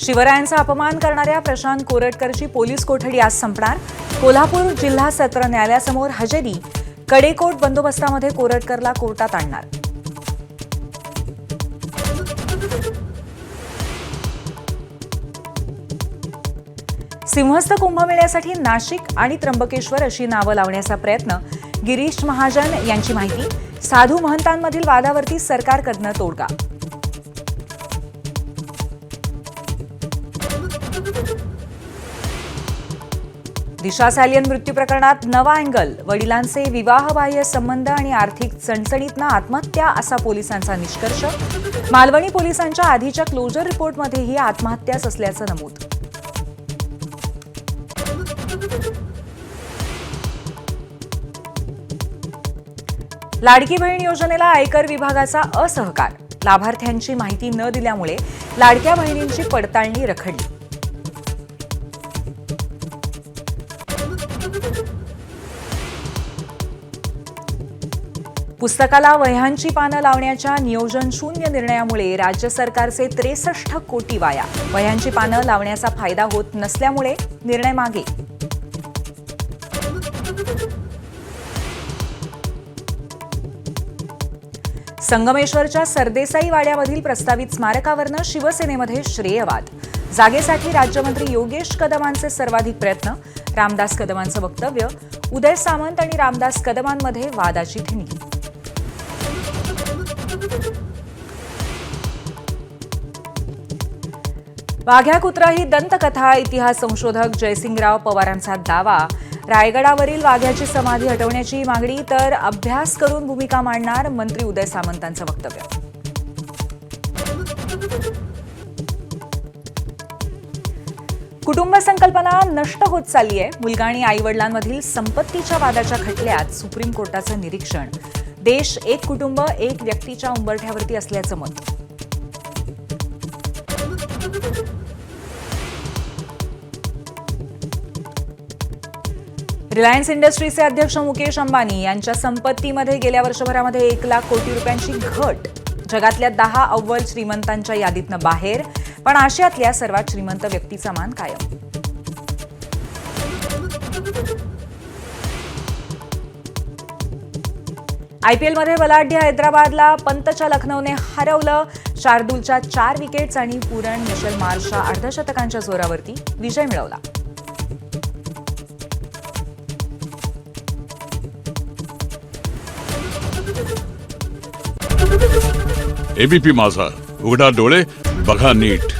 शिवरायांचा अपमान करणाऱ्या प्रशांत कोरटकरची पोलीस कोठडी आज संपणार। कोल्हापूर जिल्हा सत्र न्यायालयासमोर हजेरी। कडेकोट बंदोबस्तामध्ये कोरटकरला कोर्टात आणणार। सिंहस्थ कुंभमेळ्यासाठी नाशिक आणि त्र्यंबकेश्वर अशी नावं लावण्याचा प्रयत्न। गिरीश महाजन यांची माहिती। साधू महंतांमधील वादावरती सरकारकडनं तोडगा। दिशा सालियन मृत्यू प्रकरणात नवा अँगल। वडिलांचे विवाहबाह्य संबंध आणि आर्थिक चणचणीतनं आत्महत्या असा पोलिसांचा निष्कर्ष। मालवणी पोलिसांच्या आधीच्या क्लोजर रिपोर्टमध्येही आत्महत्याच असल्याचं नमूद। लाडकी बहीण योजनेला आयकर विभागाचा असहकार। लाभार्थ्यांची माहिती न दिल्यामुळे लाडक्या बहिणींची पडताळणी रखडली। पुस्तकाला वह्यांची पानं लावण्याच्या नियोजन शून्य निर्णयामुळे राज्य सरकारचे 63 कोटी वाया। वह्यांची पानं लावण्याचा फायदा होत नसल्यामुळे निर्णय मागे। संगमेश्वरच्या सरदेसाई वाड्यामधील प्रस्तावित स्मारकावरनं शिवसेनेमध्ये श्रेयवाद। जागेसाठी राज्यमंत्री योगेश कदमांचे सर्वाधिक प्रयत्न। रामदास कदमांचं वक्तव्य। उदय सामंत आणि रामदास कदमांमध्ये वादाची ठिणगी। वाघ्या कुत्रा ही दंतकथा। इतिहास संशोधक जयसिंगराव पवारांचा दावा। रायगडावरील वाघ्याची समाधी हटवण्याची मागणी तर अभ्यास करून भूमिका मांडणार। मंत्री उदय सामंतांचं वक्तव्य। कुटुंब संकल्पना नष्ट होत चालली आहे। मुलगा आणि आईवडिलांमधील संपत्तीच्या वादाच्या खटल्यात सुप्रीम कोर्टाचं निरीक्षण। देश एक कुटुंब एक व्यक्तीच्या उंबरठ्यावरती असल्याचं मत। रिलायन्स इंडस्ट्रीजचे अध्यक्ष मुकेश अंबानी यांच्या संपत्तीमध्ये गेल्या वर्षभरामध्ये 1 लाख कोटी रुपयांची घट। जगातल्या 10 अव्वल श्रीमंतांच्या यादीतनं बाहेर, पण आशियातल्या सर्वात श्रीमंत व्यक्तीचा मान कायम। आयपीएलमध्ये बलाढ्य हैदराबादला पंतच्या लखनौने हरवलं। शार्दूलच्या 4 विकेट्स आणि पूरण मिशेल मार्शच्या अर्धशतकांच्या जोरावरती विजय मिळवला। एबीपी माझा, उघडा डोळे बघा नीट।